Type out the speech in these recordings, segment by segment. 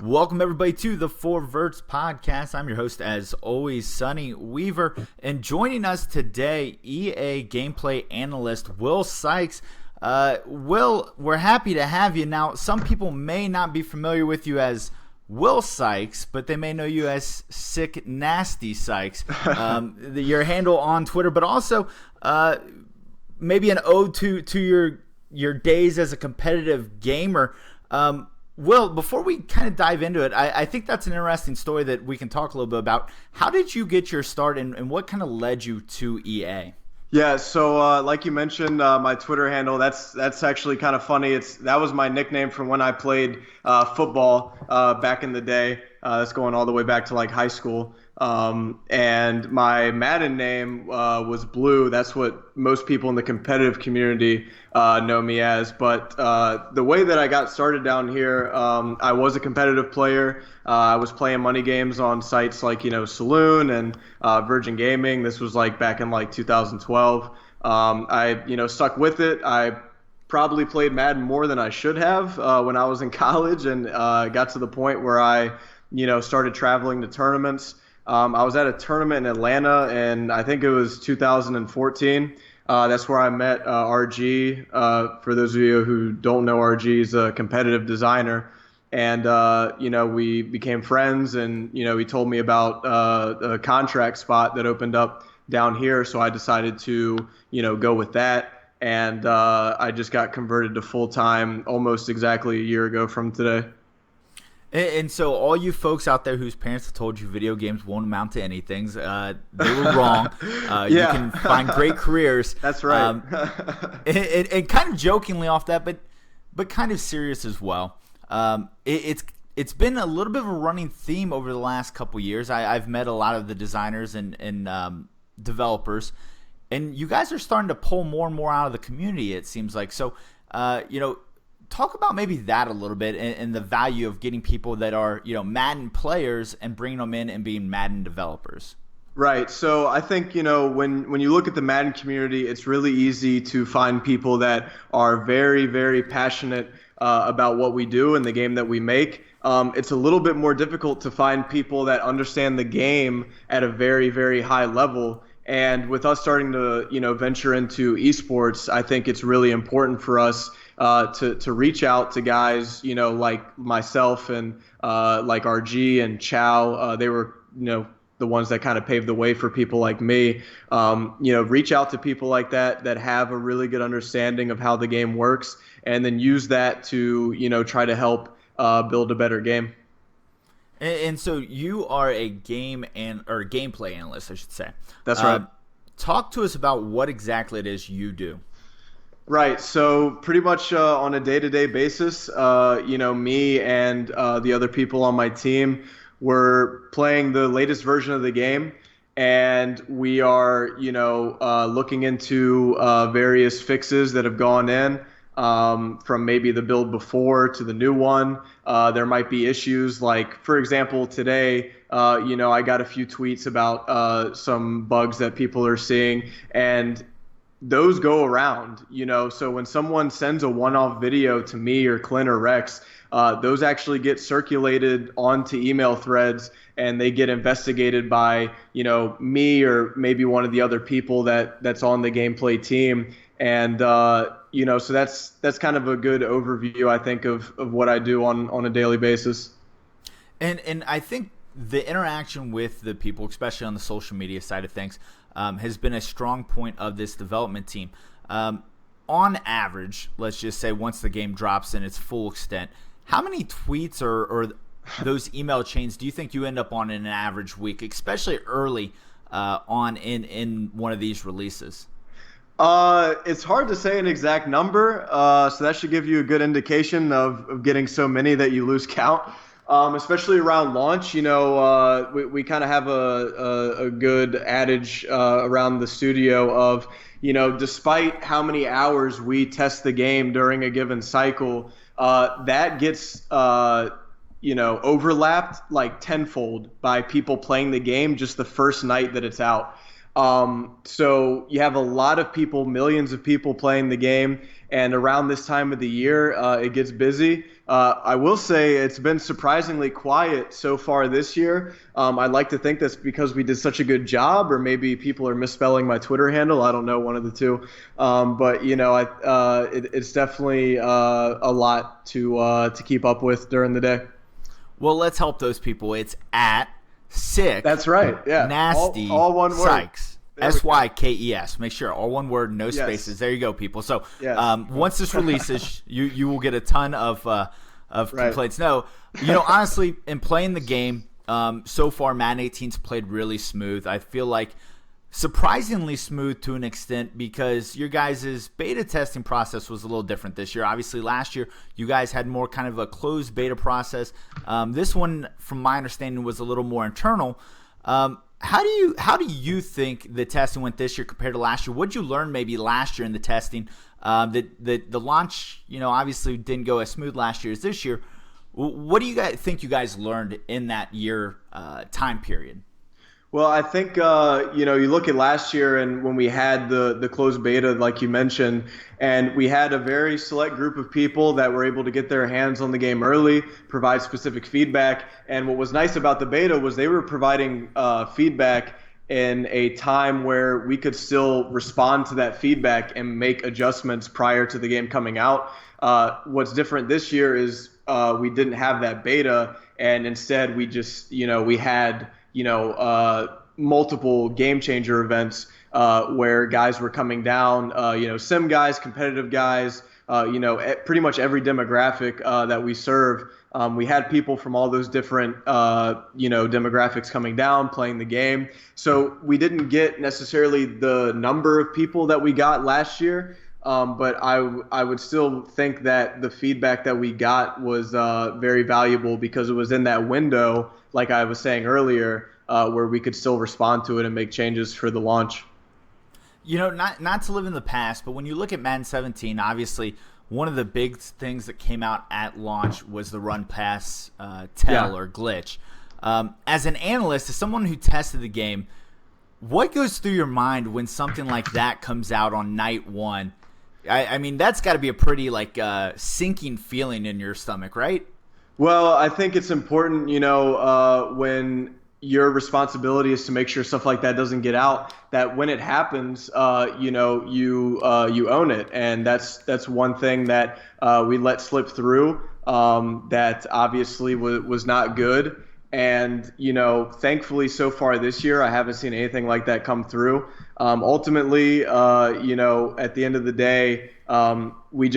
Welcome, everybody, to the Four Verts podcast. I'm your host, as always, Sonny Weaver. And joining us today, EA gameplay analyst Will Sykes. Will, we're happy to have you. Now, some people may not be familiar with you as Will Sykes, but they may know you as Sick Nasty Sykes. Your handle on Twitter, but also maybe an ode to your days as a competitive gamer. Will, before we kind of dive into it, I think that's an interesting story that we can talk a little bit about. How did you get your start, and what kind of led you to EA? Yeah, so like you mentioned, my Twitter handle, that's actually kind of funny. That was my nickname from when I played football back in the day. That's going all the way back to like high school. And my Madden name was Blue. That's what most people in the competitive community know me as. But the way that I got started down here, I was a competitive player. I was playing money games on sites like, Saloon and Virgin Gaming. This was like back in like 2012. I stuck with it. I probably played Madden more than I should have when I was in college, and got to the point where I started traveling to tournaments. I was at a tournament in Atlanta, and I think it was 2014. That's where I met RG. For those of you who don't know, RG is a competitive designer. And, we became friends, and, he told me about a contract spot that opened up down here. So I decided to, go with that. And I just got converted to full-time almost exactly a year ago from today. And so all you folks out there whose parents have told you video games won't amount to anything, they were wrong. Yeah. You can find great careers. That's right. And kind of jokingly off that, but kind of serious as well. It's been a little bit of a running theme over the last couple years. I've met a lot of the designers and developers, and you guys are starting to pull more and more out of the community, it seems like. So, talk about maybe that a little bit and the value of getting people that are, Madden players and bringing them in and being Madden developers. Right. So I think, when you look at the Madden community, it's really easy to find people that are very, very passionate about what we do and the game that we make. It's a little bit more difficult to find people that understand the game at a very, very high level. And with us starting to, venture into esports, I think it's really important for us to reach out to guys, like myself and like RG and Chow. They were, the ones that kind of paved the way for people like me. Reach out to people like that have a really good understanding of how the game works, and then use that to, try to help build a better game. And so you are a gameplay analyst, I should say. That's right. Talk to us about what exactly it is you do. Right. So pretty much on a day-to-day basis, me and the other people on my team were playing the latest version of the game, and we are, looking into various fixes that have gone in. From maybe the build before to the new one. There might be issues like, for example, today, I got a few tweets about some bugs that people are seeing, and those go around, so when someone sends a one-off video to me or Clint or Rex, those actually get circulated onto email threads, and they get investigated by, me or maybe one of the other people that's on the gameplay team. And, so that's kind of a good overview, I think, of what I do on a daily basis. And I think the interaction with the people, especially on the social media side of things, has been a strong point of this development team. On average, let's just say once the game drops in its full extent, how many tweets or those email chains do you think you end up on in an average week, especially early on in one of these releases? It's hard to say an exact number, so that should give you a good indication of getting so many that you lose count. Especially around launch, we kind of have a good adage around the studio of, despite how many hours we test the game during a given cycle, that gets overlapped like tenfold by people playing the game just the first night that it's out. So you have a lot of people, millions of people playing the game, and around this time of the year, it gets busy. I will say it's been surprisingly quiet so far this year. I'd like to think that's because we did such a good job, or maybe people are misspelling my Twitter handle. I don't know, one of the two. But it's definitely a lot to keep up with during the day. Well, let's help those people. It's at Sick. That's right. Yeah. Nasty. All one word. Sykes. Sykes. Make sure all one word, no spaces. Yes. There you go, people. So once this releases, you will get a ton of complaints. No, honestly, in playing the game, so far Madden 18's played really smooth. I feel like surprisingly smooth to an extent because your guys' beta testing process was a little different this year. Obviously, last year you guys had more kind of a closed beta process. This one, from my understanding, was a little more internal. How do you think the testing went this year compared to last year? What did you learn maybe last year in the testing? The launch, obviously didn't go as smooth last year as this year. What do you guys think you guys learned in that year time period? Well, I think, you look at last year and when we had the closed beta, like you mentioned, and we had a very select group of people that were able to get their hands on the game early, provide specific feedback. And what was nice about the beta was they were providing feedback in a time where we could still respond to that feedback and make adjustments prior to the game coming out. What's different this year is we didn't have that beta, and instead we just, we had multiple game changer events where guys were coming down, sim guys, competitive guys, pretty much every demographic that we serve. We had people from all those different, demographics coming down, playing the game. So we didn't get necessarily the number of people that we got last year. But I would still think that the feedback that we got was very valuable because it was in that window, like I was saying earlier, where we could still respond to it and make changes for the launch. Not to live in the past, but when you look at Madden 17, obviously one of the big things that came out at launch was the run pass tell or glitch. As an analyst, as someone who tested the game, what goes through your mind when something like that comes out on night one? I mean, that's got to be a pretty sinking feeling in your stomach, right? Well, I think it's important, when your responsibility is to make sure stuff like that doesn't get out, that when it happens, you own it. And that's one thing that we let slip through that obviously was not good. And, thankfully so far this year, I haven't seen anything like that come through. Ultimately, at the end of the day, we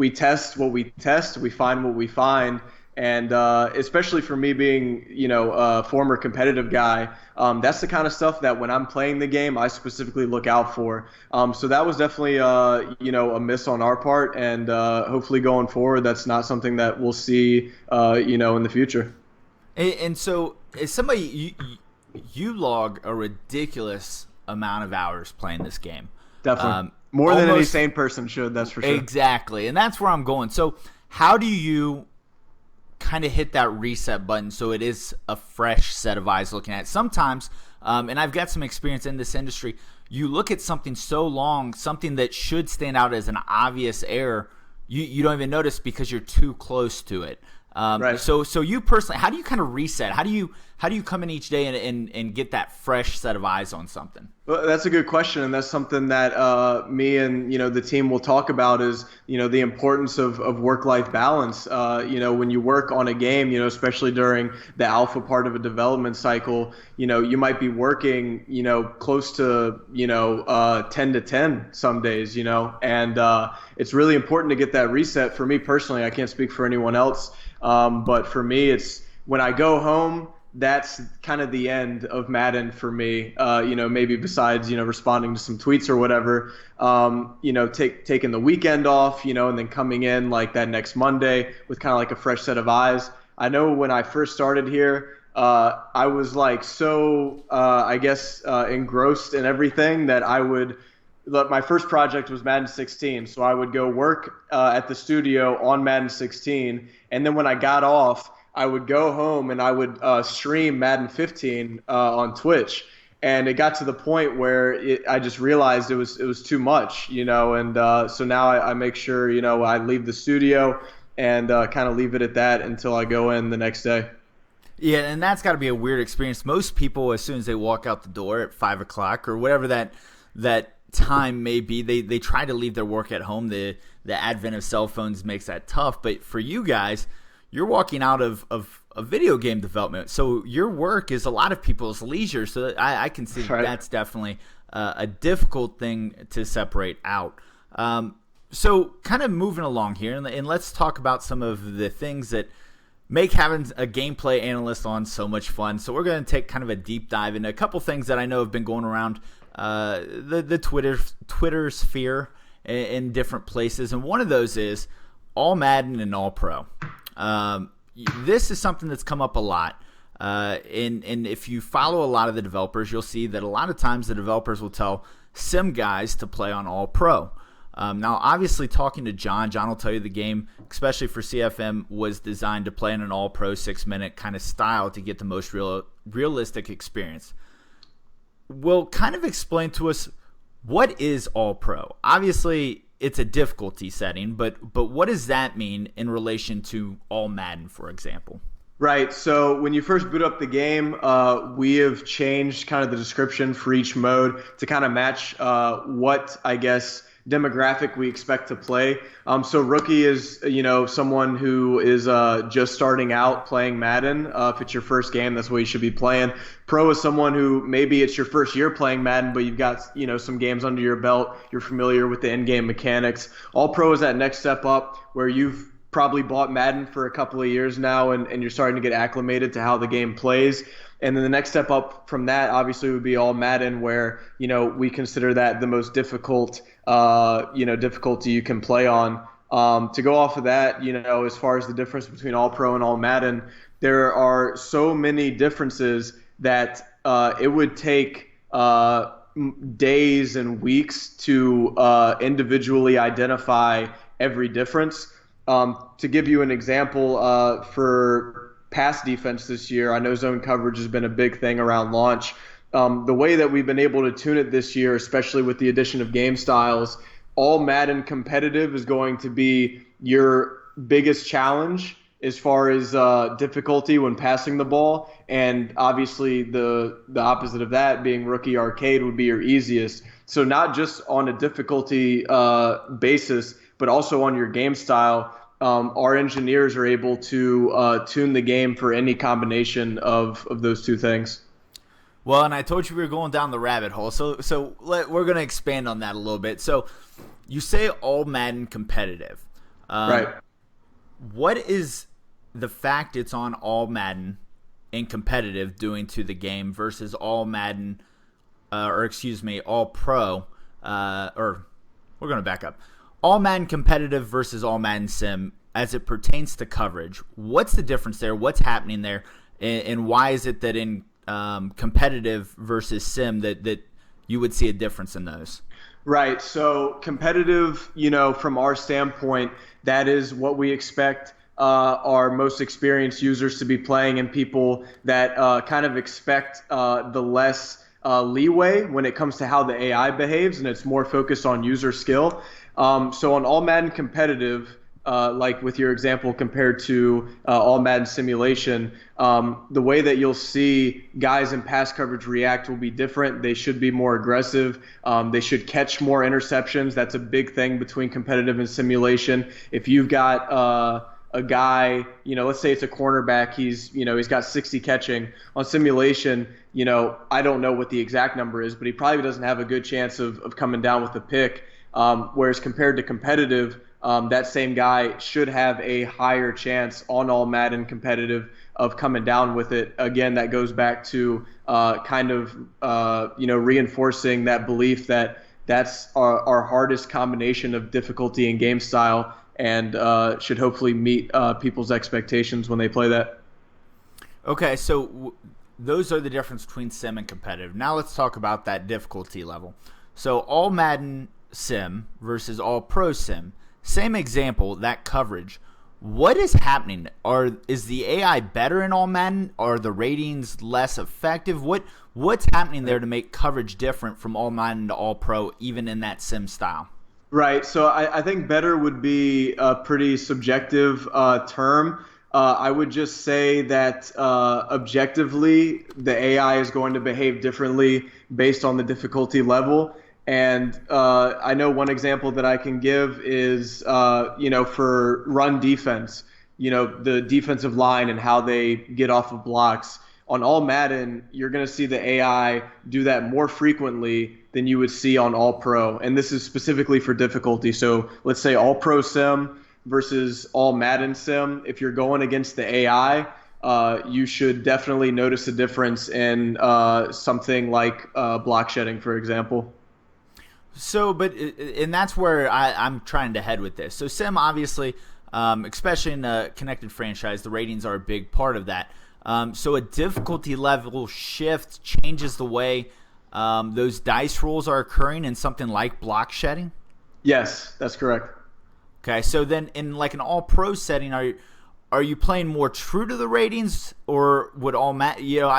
test what we test, we find what we find. And especially for me being, a former competitive guy, that's the kind of stuff that when I'm playing the game, I specifically look out for. So that was definitely, a miss on our part. And hopefully going forward, that's not something that we'll see, in the future. And so as somebody, you log a ridiculous amount of hours playing this game. Definitely. More than any sane person should, that's for sure. Exactly. And that's where I'm going. So how do you kind of hit that reset button so it is a fresh set of eyes looking at it? Sometimes, and I've got some experience in this industry, you look at something so long, something that should stand out as an obvious error, you don't even notice because you're too close to it. Right. So you personally, how do you kind of reset? How do you come in each day and get that fresh set of eyes on something? Well, that's a good question, and that's something that me and the team will talk about is the importance of work-life balance. When you work on a game, especially during the alpha part of a development cycle, you might be working close to 10 to 10 some days, and it's really important to get that reset. For me personally, I can't speak for anyone else, but for me, it's when I go home. That's kind of the end of Madden for me, maybe besides, responding to some tweets or whatever, taking the weekend off, and then coming in like that next Monday with kind of like a fresh set of eyes. I know when I first started here, I was engrossed in everything that my first project was Madden 16. So I would go work at the studio on Madden 16. And then when I got off, I would go home and I would stream Madden 15 on Twitch. And it got to the point where I just realized it was too much, and so now I make sure, I leave the studio and kind of leave it at that until I go in the next day. Yeah, and that's got to be a weird experience. Most people, as soon as they walk out the door at 5 o'clock or whatever that time may be, they try to leave their work at home. The advent of cell phones makes that tough. But for you guys, you're walking out of a video game development, so your work is a lot of people's leisure. So I can see that's definitely a difficult thing to separate out. So kind of moving along here, and let's talk about some of the things that make having a gameplay analyst on so much fun. So we're going to take kind of a deep dive into a couple things that I know have been going around the Twitter sphere in different places, and one of those is All Madden and All-Pro. This is something that's come up a lot, and if you follow a lot of the developers, you'll see that a lot of times the developers will tell sim guys to play on All-Pro. Now, obviously, talking to John will tell you the game, especially for CFM, was designed to play in an all-pro 6-minute kind of style to get the most realistic experience. Will kind of explain to us, what is all-pro? Obviously, it's a difficulty setting, but what does that mean in relation to All Madden, for example? Right. So when you first boot up the game, we have changed kind of the description for each mode to kind of match what, I guess, demographic we expect to play. So rookie is, someone who is just starting out playing Madden. If it's your first game, that's what you should be playing. Pro is someone who maybe it's your first year playing Madden, but you've got, some games under your belt. You're familiar with the in-game mechanics. All Pro is that next step up where you've probably bought Madden for a couple of years now and you're starting to get acclimated to how the game plays. And then the next step up from that obviously would be All Madden, where, we consider that the most difficult, difficulty you can play on. To go off of that, as far as the difference between All Pro and All Madden, there are so many differences that it would take days and weeks to individually identify every difference. To give you an example, for pass defense this year, I know zone coverage has been a big thing around launch. The way that we've been able to tune it this year, especially with the addition of game styles, All Madden competitive is going to be your biggest challenge as far as difficulty when passing the ball, and obviously the opposite of that, being rookie arcade, would be your easiest. So not just on a difficulty basis, but also on your game style. Our engineers are able to tune the game for any combination of those two things. Well, and I told you we were going down the rabbit hole, so we're going to expand on that a little bit. So you say All Madden competitive. Right. What is the fact it's on All Madden and competitive doing to the game versus All Madden, All Pro, or we're going to back up. All Madden competitive versus All Madden sim as it pertains to coverage. What's the difference there? What's happening there? And why is it that in competitive versus sim that you would see a difference in those? Right. So competitive, from our standpoint, that is what we expect our most experienced users to be playing, and people that kind of expect the less leeway when it comes to how the AI behaves, and it's more focused on user skill. So on All Madden competitive, like with your example compared to All Madden simulation, the way that you'll see guys in pass coverage react will be different. They should be more aggressive. They should catch more interceptions. That's a big thing between competitive and simulation. If you've got a guy, let's say it's a cornerback, he's got 60 catching. On simulation, I don't know what the exact number is, but he probably doesn't have a good chance of coming down with a pick. Whereas compared to competitive, that same guy should have a higher chance on All Madden competitive of coming down with it. Again, that goes back to reinforcing that belief that that's our hardest combination of difficulty and game style, and should hopefully meet people's expectations when they play that. Okay, so those are the difference between sim and competitive. Now let's talk about that difficulty level. So All Madden sim versus All Pro sim. Same example, that coverage. What is happening? Is the AI better in All Madden? Are the ratings less effective? What's happening there to make coverage different from All Madden to All-Pro, even in that sim style? Right. So I think better would be a pretty subjective term. I would just say that objectively, the AI is going to behave differently based on the difficulty level. And I know one example that I can give is, for run defense, the defensive line and how they get off of blocks. On All Madden, you're going to see the AI do that more frequently than you would see on All Pro. And this is specifically for difficulty. So let's say All Pro Sim versus All Madden Sim. If you're going against the AI, you should definitely notice a difference in something like block shedding, for example. So, and that's where I'm trying to head with this. So sim, obviously, especially in a connected franchise, the ratings are a big part of that. So a difficulty level shift changes the way those dice rolls are occurring in something like block shedding? Yes, that's correct. Okay, so then in like an all-pro setting, are you playing more true to the ratings, or would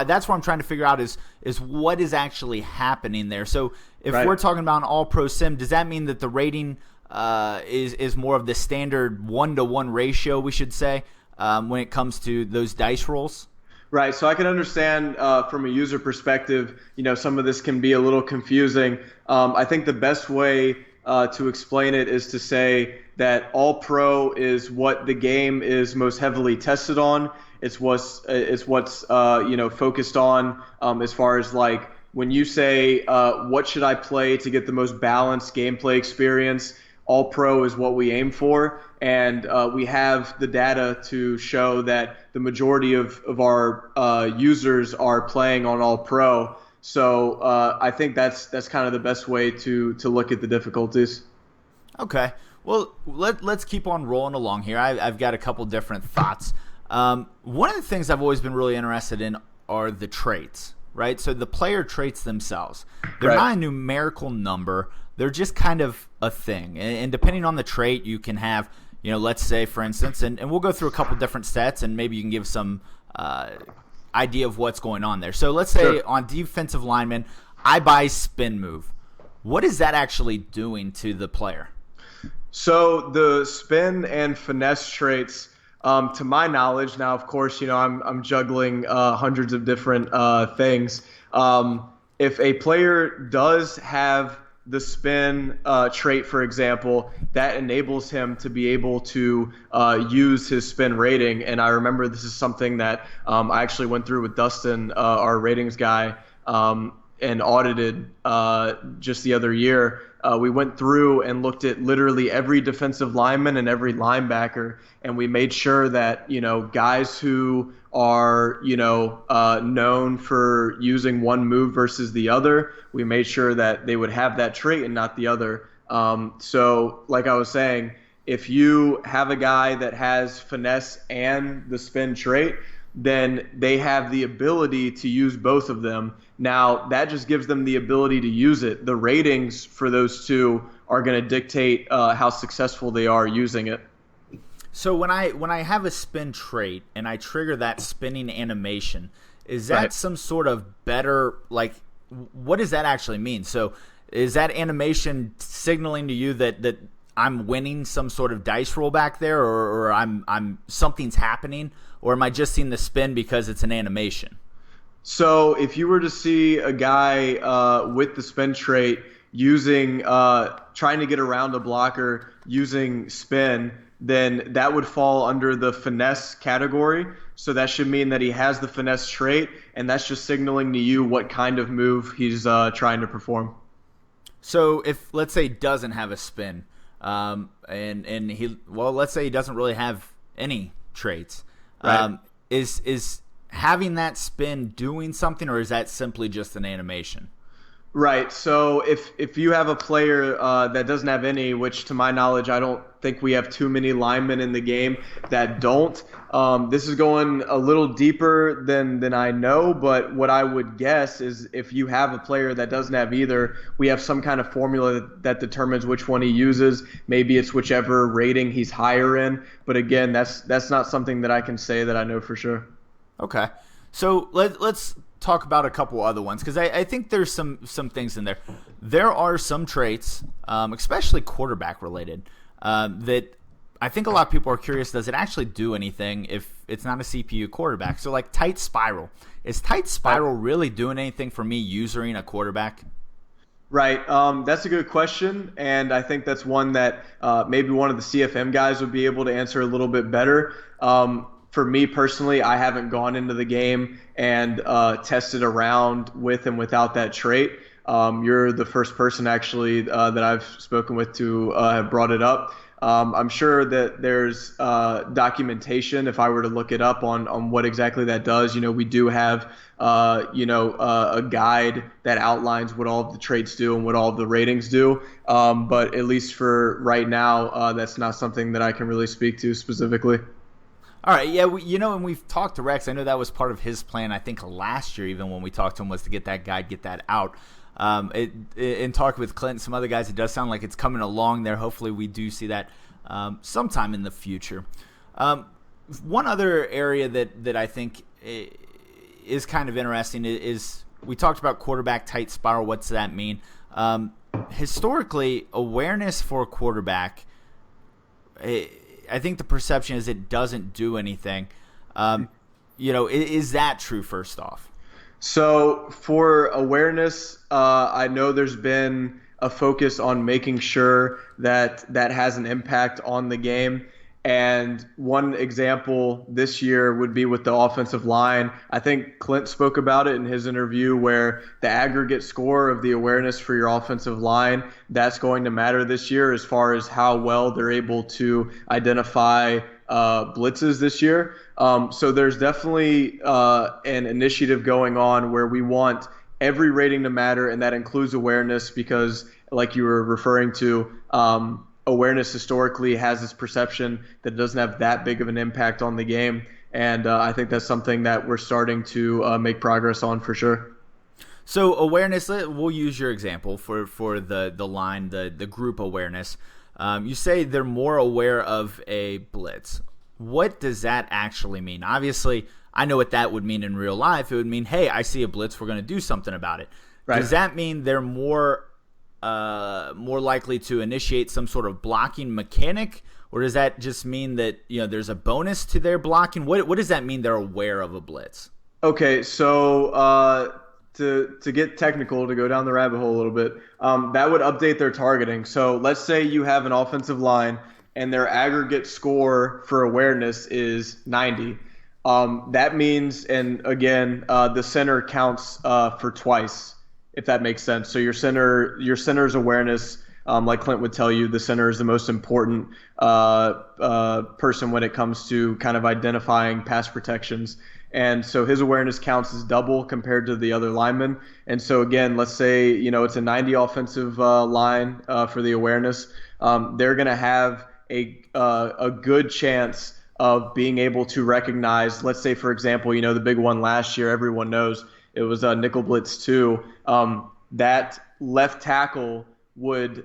that's what I'm trying to figure out is what is actually happening there. So if we're talking about an all-pro sim, does that mean that the rating is more of the standard 1-to-1 ratio, we should say, when it comes to those dice rolls? Right. So I can understand from a user perspective, some of this can be a little confusing. I think the best way to explain it is to say that All Pro is what the game is most heavily tested on. It's what's focused on as far as like when you say what should I play to get the most balanced gameplay experience. All Pro is what we aim for, and we have the data to show that the majority of our users are playing on All Pro. So I think that's kind of the best way to look at the difficulties. Okay. Well, let's keep on rolling along here. I've got a couple different thoughts. One of the things I've always been really interested in are the traits, right? So the player traits themselves. They're not a numerical number. They're just kind of a thing. And depending on the trait, you can have, let's say, for instance, and we'll go through a couple different sets, and maybe you can give some idea of what's going on there. So let's say on defensive lineman, I buy spin move. What is that actually doing to the player? So the spin and finesse traits, to my knowledge, now of course, I'm juggling hundreds of different things. If a player does have the spin trait, for example, that enables him to be able to use his spin rating. And I remember this is something that I actually went through with Dustin, our ratings guy, and audited just the other year. We went through and looked at literally every defensive lineman and every linebacker, and we made sure that, guys who are, known for using one move versus the other, we made sure that they would have that trait and not the other. So like I was saying, if you have a guy that has finesse and the spin trait, then they have the ability to use both of them. Now, that just gives them the ability to use it. The ratings for those two are going to dictate how successful they are using it. So when I have a spin trait and I trigger that spinning animation, is that some sort of better, like, what does that actually mean? So is that animation signaling to you that I'm winning some sort of dice roll back there, or I'm something's happening, or am I just seeing the spin because it's an animation? So if you were to see a guy with the spin trait using trying to get around a blocker using spin, then that would fall under the finesse category. So that should mean that he has the finesse trait, and that's just signaling to you what kind of move he's trying to perform. So if, let's say, he doesn't have a spin, and let's say he doesn't really have any traits, is having that spin doing something, or is that simply just an animation? Right. So if you have a player that doesn't have any, which to my knowledge, I don't think we have too many linemen in the game that don't. This is going a little deeper than I know, but what I would guess is if you have a player that doesn't have either, we have some kind of formula that determines which one he uses. Maybe it's whichever rating he's higher in. But again, that's not something that I can say that I know for sure. Okay. So let's talk about a couple other ones, because I think there's some things in there. There are some traits, especially quarterback related, that I think a lot of people are curious, does it actually do anything if it's not a CPU quarterback? So like tight spiral. Is tight spiral really doing anything for me using a quarterback? Right. That's a good question, and I think that's one that maybe one of the CFM guys would be able to answer a little bit better. For me personally, I haven't gone into the game and tested around with and without that trait. You're the first person actually that I've spoken with to have brought it up. I'm sure that there's documentation if I were to look it up on what exactly that does. We do have a guide that outlines what all of the traits do and what all of the ratings do. But at least for right now, that's not something that I can really speak to specifically. All right, yeah, and we've talked to Rex. I know that was part of his plan, I think last year even when we talked to him, was to get that guide, get that out. In talking with Clint and some other guys, it does sound like it's coming along there. Hopefully we do see that sometime in the future. One other area that I think is kind of interesting is we talked about quarterback tight spiral. What's that mean? Historically, awareness for a quarterback, I think the perception is it doesn't do anything. Is that true, first off? So for awareness, I know there's been a focus on making sure that has an impact on the game. And one example this year would be with the offensive line. I think Clint spoke about it in his interview, where the aggregate score of the awareness for your offensive line, that's going to matter this year as far as how well they're able to identify blitzes this year. So there's definitely an initiative going on where we want every rating to matter, and that includes awareness because, like you were referring to, awareness historically has this perception that it doesn't have that big of an impact on the game. And I think that's something that we're starting to make progress on for sure. So awareness, we'll use your example for the line, the group awareness. You say they're more aware of a blitz. What does that actually mean? Obviously, I know what that would mean in real life. It would mean, hey, I see a blitz, we're going to do something about it. Right. Does that mean they're more likely to initiate some sort of blocking mechanic, or does that just mean that there's a bonus to their blocking? What does that mean they're aware of a blitz? Okay, so to get technical, to go down the rabbit hole a little bit, that would update their targeting. So let's say you have an offensive line and their aggregate score for awareness is 90. That means, and again, the center counts for twice, if that makes sense. So your center's awareness, like Clint would tell you, the center is the most important person when it comes to kind of identifying pass protections. And so his awareness counts as double compared to the other linemen. And so again, let's say it's a 90 offensive line for the awareness. They're going to have a good chance of being able to recognize, let's say, for example, the big one last year, everyone knows it was nickel blitz 2. That left tackle would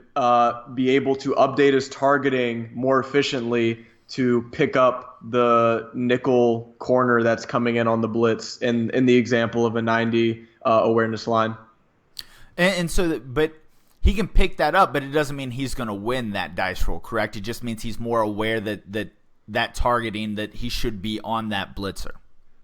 be able to update his targeting more efficiently to pick up the nickel corner that's coming in on the blitz in the example of a 90 awareness line. And so, but he can pick that up, but it doesn't mean he's going to win that dice roll, correct? It just means he's more aware that targeting, that he should be on that blitzer.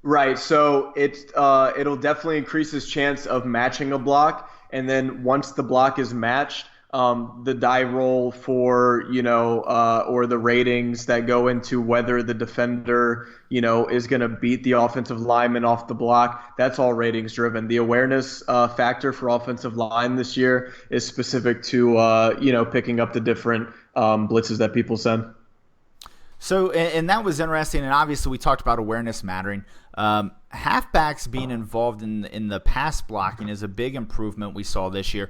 Right. So it'll definitely increase his chance of matching a block. And then once the block is matched, the die roll for, or the ratings that go into whether the defender, is going to beat the offensive lineman off the block, that's all ratings driven. The awareness factor for offensive line this year is specific to, picking up the different blitzes that people send. So, and that was interesting, and obviously we talked about awareness mattering. Halfbacks being involved in the pass blocking is a big improvement we saw this year.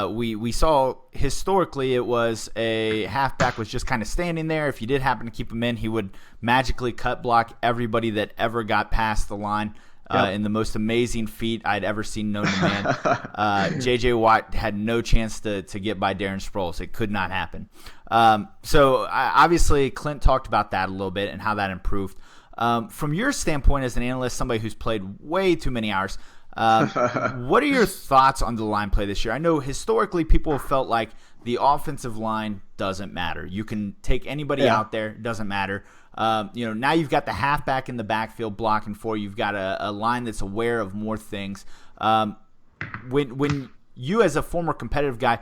We saw historically it was a halfback was just kind of standing there. If you did happen to keep him in, he would magically cut block everybody that ever got past the line. In the most amazing feat I'd ever seen known to man. J.J. Watt had no chance to get by Darren Sproles. It could not happen. So obviously Clint talked about that a little bit and how that improved. From your standpoint as an analyst, somebody who's played way too many hours, what are your thoughts on the line play this year? I know historically people have felt like the offensive line doesn't matter. You can take anybody out there, it doesn't matter. Now you've got the halfback in the backfield blocking for you. You've got a line that's aware of more things. When you as a former competitive guy,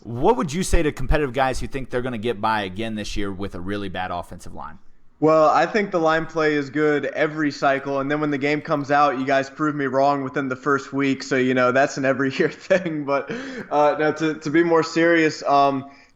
what would you say to competitive guys who think they're going to get by again this year with a really bad offensive line? Well, I think the line play is good every cycle, and then when the game comes out, you guys prove me wrong within the first week, so that's an every year thing. But now to be more serious,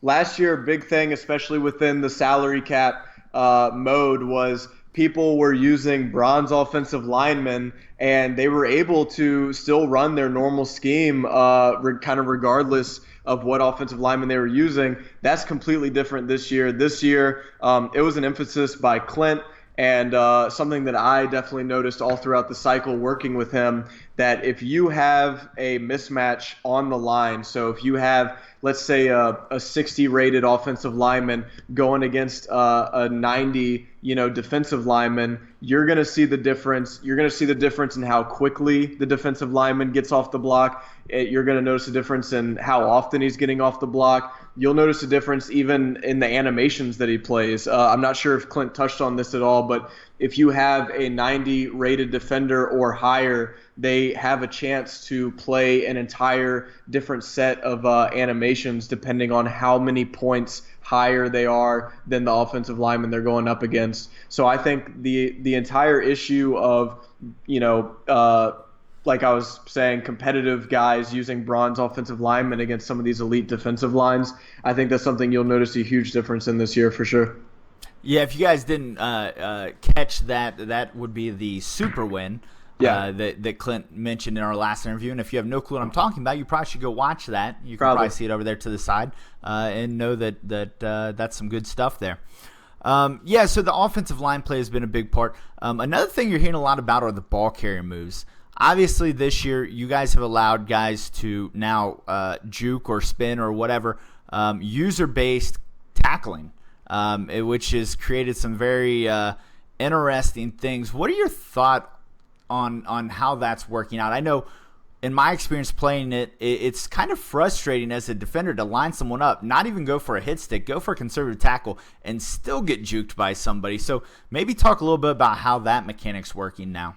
last year a big thing, especially within the salary cap mode, was people were using bronze offensive linemen, and they were able to still run their normal scheme kind of regardless of what offensive lineman they were using. That's completely different this year. This year, it was an emphasis by Clint, and something that I definitely noticed all throughout the cycle working with him, that if you have a mismatch on the line, so if you have, let's say, a 60 rated offensive lineman going against a 90 defensive lineman, you're going to see the difference. You're going to see the difference in how quickly the defensive lineman gets off the block. You're going to notice a difference in how often he's getting off the block. You'll notice a difference even in the animations that he plays. I'm not sure if Clint touched on this at all, but if you have a 90 rated defender or higher, they have a chance to play an entire different set of animations depending on how many points higher they are than the offensive lineman they're going up against. So I think the entire issue of, like I was saying, competitive guys using bronze offensive linemen against some of these elite defensive lines, I think that's something you'll notice a huge difference in this year for sure. Yeah, if you guys didn't catch that would be the super win that Clint mentioned in our last interview. And if you have no clue what I'm talking about, you probably should go watch that. You can probably see it over there to the side and know that that's some good stuff there. So the offensive line play has been a big part. Another thing you're hearing a lot about are the ball carrier moves. Obviously, this year, you guys have allowed guys to now juke or spin or whatever, user-based tackling, which has created some very interesting things. What are your thoughts on how that's working out? I know in my experience playing it, it's kind of frustrating as a defender to line someone up, not even go for a hit stick, go for a conservative tackle, and still get juked by somebody. So maybe talk a little bit about how that mechanic's working now.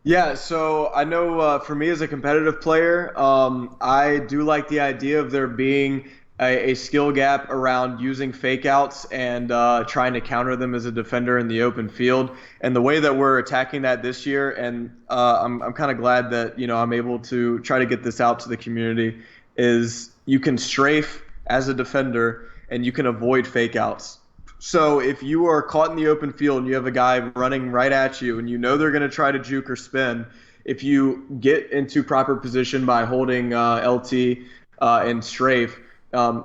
Yeah, so I know for me as a competitive player, I do like the idea of there being a skill gap around using fake outs and trying to counter them as a defender in the open field. And the way that we're attacking that this year, and I'm kind of glad that I'm able to try to get this out to the community, is you can strafe as a defender and you can avoid fake outs. So if you are caught in the open field and you have a guy running right at you and they're going to try to juke or spin, if you get into proper position by holding LT and strafe,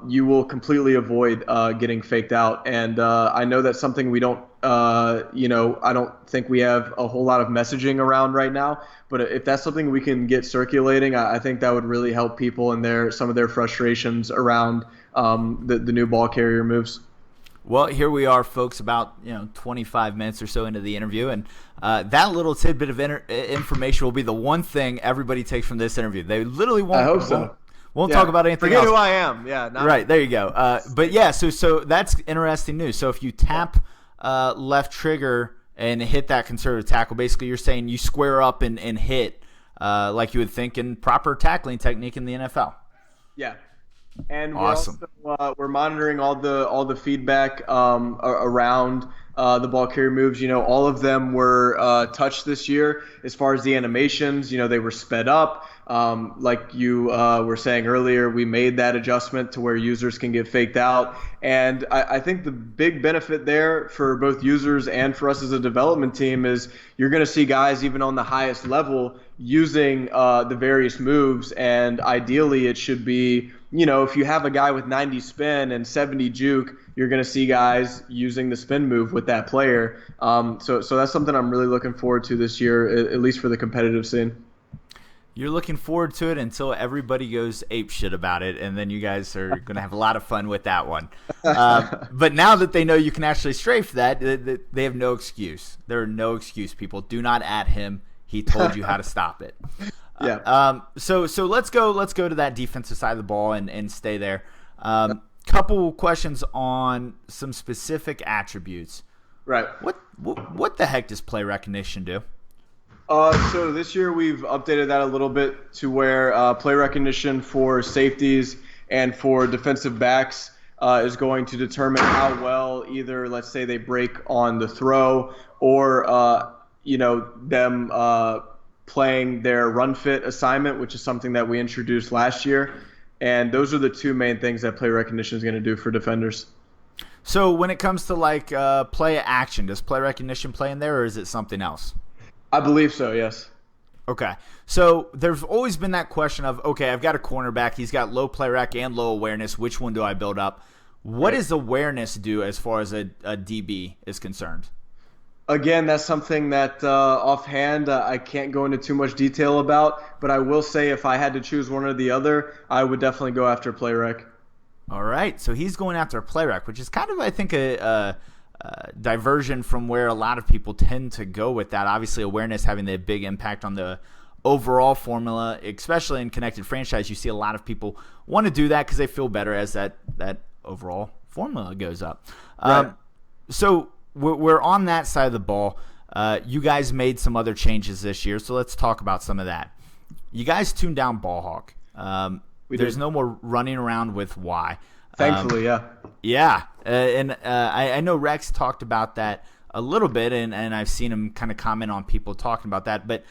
you will completely avoid getting faked out. And I know that's something we don't, I don't think we have a whole lot of messaging around right now. But if that's something we can get circulating, I think that would really help people and some of their frustrations around the new ball carrier moves. Well, here we are, folks, about 25 minutes or so into the interview, and that little tidbit of information will be the one thing everybody takes from this interview. They literally won't. I hope so. Won't talk about anything Forget else. who I am. Yeah. Right, there you go. But yeah, so that's interesting news. So if you tap left trigger and hit that conservative tackle, basically you're saying you square up and hit like you would think in proper tackling technique in the NFL. Yeah. And Awesome. we're monitoring all the feedback around the ball carrier moves. All of them were touched this year. As far as the animations, they were sped up. Like you were saying earlier, we made that adjustment to where users can get faked out. And I think the big benefit there for both users and for us as a development team is you're going to see guys even on the highest level using the various moves. And ideally, it should be, if you have a guy with 90 spin and 70 juke, you're going to see guys using the spin move with that player. So that's something I'm really looking forward to this year, at least for the competitive scene. You're looking forward to it until everybody goes ape shit about it, and then you guys are going to have a lot of fun with that one. But now that they know you can actually strafe that, they have no excuse. There are no excuse, people. Do not at him. He told you how to stop it. Yeah. So let's go to that defensive side of the ball and stay there. Couple questions on some specific attributes. Right. What the heck does play recognition do? So this year we've updated that a little bit to where play recognition for safeties and for defensive backs is going to determine how well either, let's say, they break on the throw or them playing their run fit assignment, which is something that we introduced last year. And those are the two main things that play recognition is going to do for defenders. So when it comes to play action, does play recognition play in there, or is it something else? I believe so, yes. Okay. So there's always been that question of, okay, I've got a cornerback. He's got low play rec and low awareness. Which one do I build up? What does awareness do as far as a DB is concerned? Again, that's something that offhand I can't go into too much detail about, but I will say if I had to choose one or the other, I would definitely go after play rec. All right. So he's going after a play rec, which is kind of, I think, a diversion from where a lot of people tend to go with that. Obviously, awareness having the big impact on the overall formula, especially in connected franchise. You see a lot of people want to do that because they feel better as that overall formula goes up. Right. So we're on that side of the ball. You guys made some other changes this year, so let's talk about some of that. You guys tuned down ball hawk. There's no more running around with Y. Thankfully, yeah. Yeah, I know Rex talked about that a little bit, and I've seen him kind of comment on people talking about that. But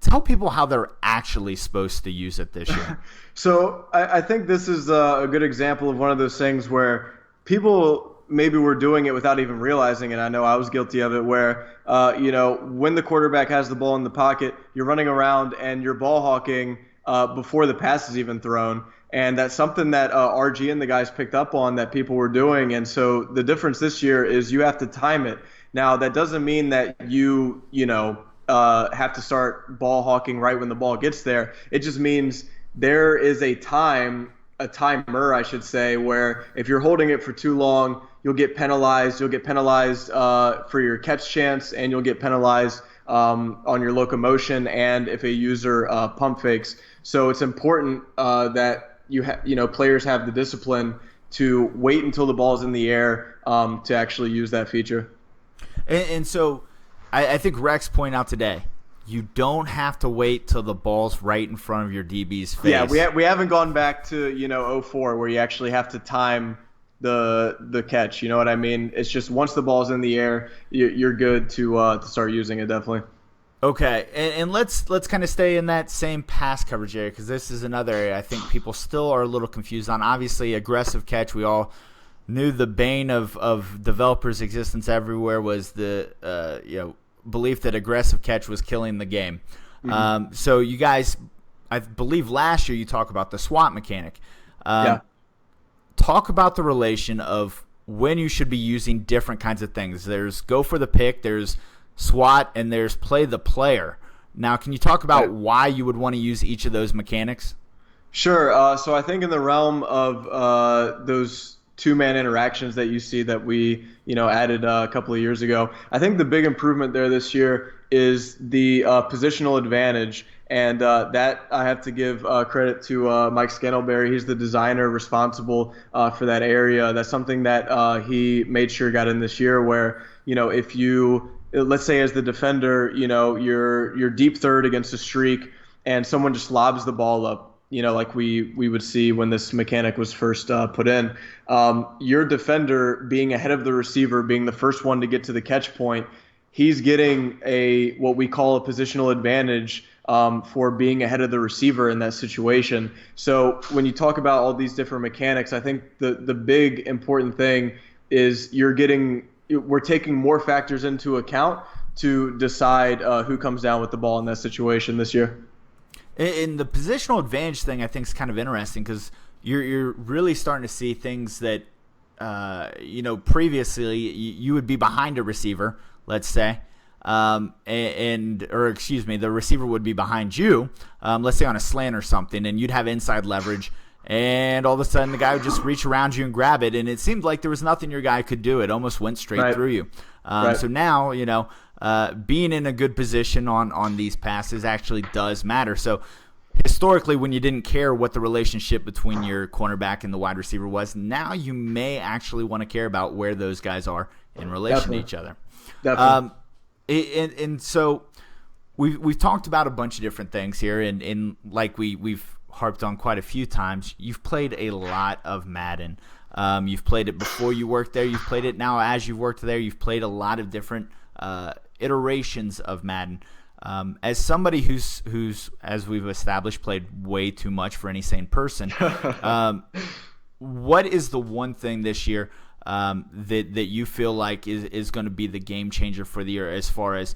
tell people how they're actually supposed to use it this year. So I think this is a good example of one of those things where people maybe were doing it without even realizing it. I know I was guilty of it where, when the quarterback has the ball in the pocket, you're running around and you're ball hawking before the pass is even thrown. And that's something that RG and the guys picked up on that people were doing. And so the difference this year is you have to time it. Now, that doesn't mean that you have to start ball hawking right when the ball gets there. It just means there is a timer, I should say, where if you're holding it for too long, you'll get penalized. You'll get penalized for your catch chance, and you'll get penalized on your locomotion and if a user pump fakes. So it's important that players have the discipline to wait until the ball's in the air to actually use that feature. And so I think Rex pointed out today, you don't have to wait till the ball's right in front of your DB's face. Yeah, we haven't gone back to 04 where you actually have to time the catch. You know what I mean? It's just once the ball's in the air, you're good to start using it, definitely. Okay, and let's kind of stay in that same pass coverage area because this is another area I think people still are a little confused on. Obviously, aggressive catch, we all knew the bane of developers' existence everywhere was the belief that aggressive catch was killing the game. Mm-hmm. So you guys, I believe last year you talked about the SWAT mechanic. Talk about the relation of when you should be using different kinds of things. There's go for the pick, there's SWAT, and there's play the player. Now, can you talk about why you would want to use each of those mechanics? Sure. So I think in the realm of those two-man interactions that you see that we added a couple of years ago, I think the big improvement there this year is the positional advantage. And that I have to give credit to Mike Scantleberry. He's the designer responsible for that area. That's something that he made sure got in this year where, if you – let's say as the defender, you're deep third against a streak and someone just lobs the ball up. like we would see when this mechanic was first put in. Your defender being ahead of the receiver, being the first one to get to the catch point, he's getting what we call a positional advantage for being ahead of the receiver in that situation. So when you talk about all these different mechanics, I think the big important thing is we're taking more factors into account to decide who comes down with the ball in that situation this year. And the positional advantage thing I think is kind of interesting because you're really starting to see things that previously you would be behind a receiver, let's say, the receiver would be behind you, let's say on a slant or something, and you'd have inside leverage. And all of a sudden, the guy would just reach around you and grab it, and it seemed like there was nothing your guy could do. It almost went straight through you. So now, being in a good position on these passes actually does matter. So historically, when you didn't care what the relationship between your cornerback and the wide receiver was, now you may actually want to care about where those guys are in relation to each other. Definitely. And so we've talked about a bunch of different things here, and like we've harped on quite a few times, you've played a lot of Madden. You've played it before you worked there. You've played it now as you've worked there. You've played a lot of different iterations of Madden. As somebody who's, as we've established, played way too much for any sane person, what is the one thing this year that you feel like is going to be the game changer for the year, as far as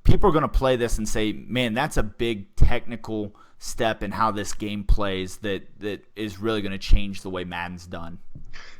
people are going to play this and say, man, that's a big technical step in how this game plays that is really going to change the way Madden's done?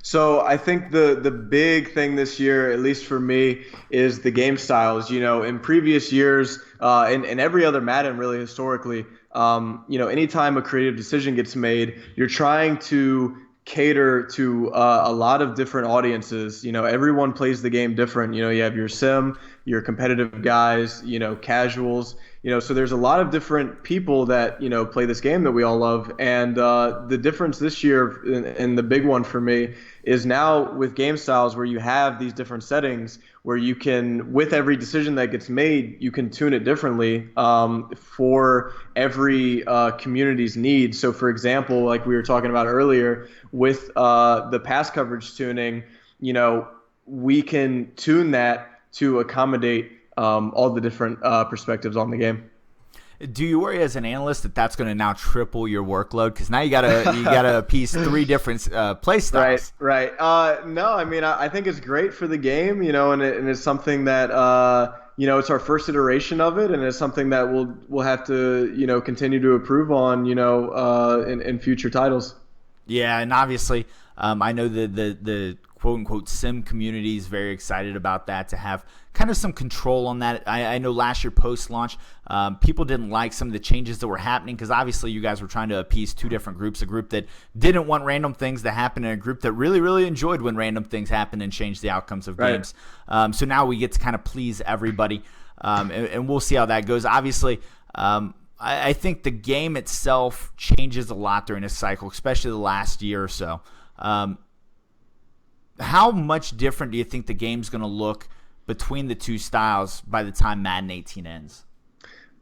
So I think the big thing this year, at least for me, is the game styles. In previous years, and every other Madden really historically, anytime a creative decision gets made, you're trying to cater to a lot of different audiences. Everyone plays the game different. You have your sim, your competitive guys, casuals. So there's a lot of different people that, play this game that we all love. And the difference this year, and the big one for me, is now with game styles where you have these different settings where you can, with every decision that gets made, you can tune it differently for every community's needs. So for example, like we were talking about earlier, with the pass coverage tuning, we can tune that to accommodate all the different perspectives on the game. Do you worry as an analyst that that's going to now triple your workload? Because now you gotta appease 3 different play styles. Right. No, I mean I think it's great for the game, and it's something that it's our first iteration of it, and it's something that we'll have to continue to improve on in future titles. Yeah, and obviously I know the quote-unquote sim community is very excited about that, to have kind of some control on that. I know last year post-launch, people didn't like some of the changes that were happening because obviously you guys were trying to appease 2 different groups, a group that didn't want random things to happen and a group that really, really enjoyed when random things happen and changed the outcomes of games. So now we get to kind of please everybody, and we'll see how that goes. Obviously, I think the game itself changes a lot during this cycle, especially the last year or so. How much different do you think the game's going to look between the 2 styles by the time Madden 18 ends?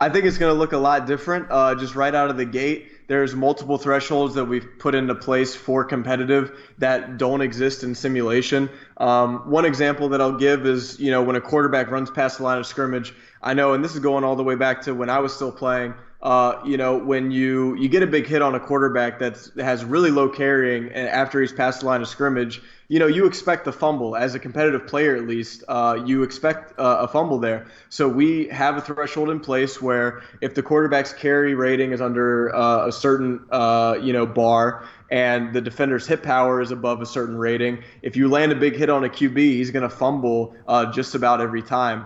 I think it's going to look a lot different. Just right out of the gate, there's multiple thresholds that we've put into place for competitive that don't exist in simulation. One example that I'll give is, when a quarterback runs past the line of scrimmage, I know, and this is going all the way back to when I was still playing, when you get a big hit on a quarterback that has really low carrying and after he's past the line of scrimmage, you expect a fumble. As a competitive player, at least, you expect a fumble there. So we have a threshold in place where if the quarterback's carry rating is under a certain bar and the defender's hit power is above a certain rating, if you land a big hit on a QB, he's going to fumble just about every time.